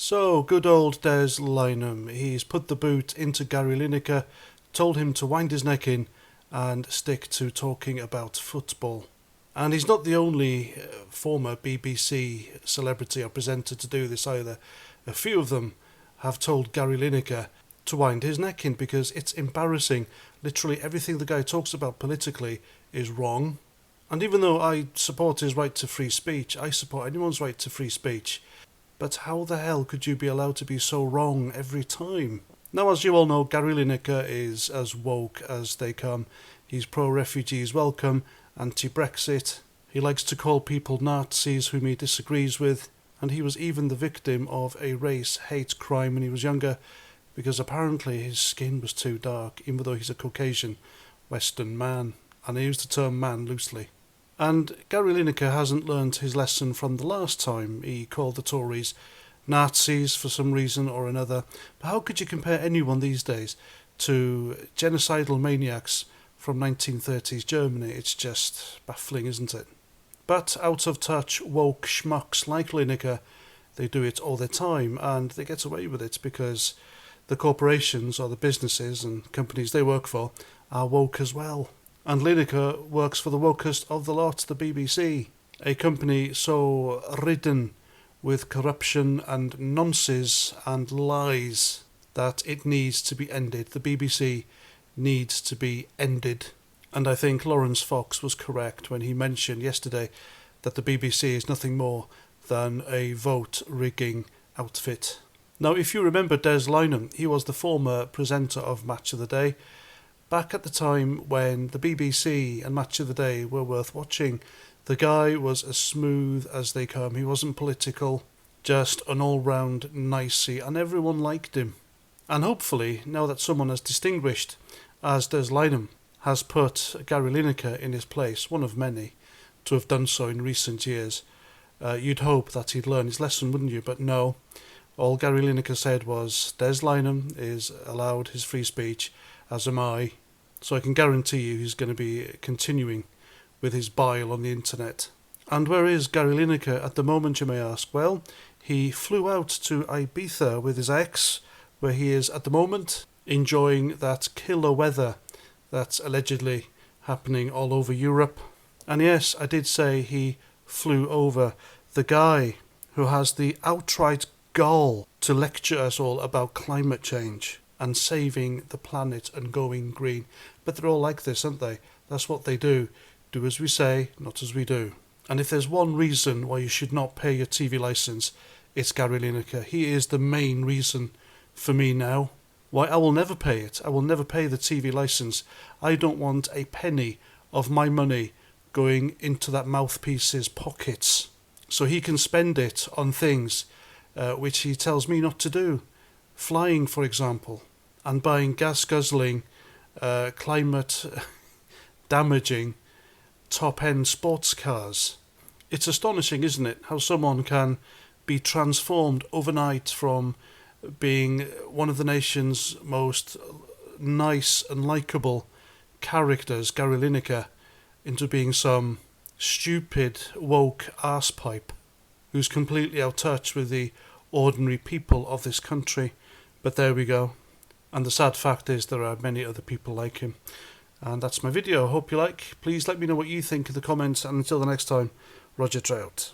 So, good old Des Lynam. He's put the boot into Gary Lineker, told him to wind his neck in and stick to talking about football. And he's not the only former BBC celebrity or presenter to do this either. A few of them have told Gary Lineker to wind his neck in because it's embarrassing. Literally everything the guy talks about politically is wrong. And even though I support his right to free speech, I support anyone's right to free speech. But how the hell could you be allowed to be so wrong every time? Now, as you all know, Gary Lineker is as woke as they come. He's pro-refugees welcome, anti-Brexit. He likes to call people Nazis whom he disagrees with. And he was even the victim of a race hate crime when he was younger, because apparently his skin was too dark, even though he's a Caucasian Western man. And I use the term man loosely. And Gary Lineker hasn't learned his lesson from the last time he called the Tories Nazis for some reason or another. But how could you compare anyone these days to genocidal maniacs from 1930s Germany? It's just baffling, isn't it? But out of touch woke schmucks like Lineker, they do it all the time, and they get away with it because the corporations or the businesses and companies they work for are woke as well. And Lineker works for the wokest of the lot, the BBC, a company so ridden with corruption and nonsense and lies that it needs to be ended. The BBC needs to be ended. And I think Lawrence Fox was correct when he mentioned yesterday that the BBC is nothing more than a vote-rigging outfit. Now, if you remember Des Lynam, he was the former presenter of Match of the Day, back at the time when the BBC and Match of the Day were worth watching. The guy was as smooth as they come. He wasn't political, just an all-round nicey, and everyone liked him. And hopefully, now that someone as distinguished as Des Lynam has put Gary Lineker in his place, one of many to have done so in recent years, you'd hope that he'd learn his lesson, wouldn't you? But no, all Gary Lineker said was, Des Lynam is allowed his free speech, as am I. So I can guarantee you he's going to be continuing with his bile on the internet. And where is Gary Lineker at the moment, you may ask? Well, he flew out to Ibiza with his ex, where he is at the moment enjoying that killer weather that's allegedly happening all over Europe. And yes, I did say he flew over. The guy who has the outright gall to lecture us all about climate change and saving the planet and going green. But they're all like this, aren't they? That's what they do. Do as we say, not as we do. And if there's one reason why you should not pay your TV licence, it's Gary Lineker. He is the main reason for me now. Why, I will never pay it. I will never pay the TV licence. I don't want a penny of my money going into that mouthpiece's pockets. So he can spend it on things which he tells me not to do. Flying, for example, and buying gas-guzzling, climate-damaging, top-end sports cars. It's astonishing, isn't it, how someone can be transformed overnight from being one of the nation's most nice and likeable characters, Gary Lineker, into being some stupid, woke arsepipe who's completely out of touch with the ordinary people of this country. But there we go. And the sad fact is there are many other people like him. And that's my video. I hope you like. Please let me know what you think in the comments. And until the next time, Roger Trout.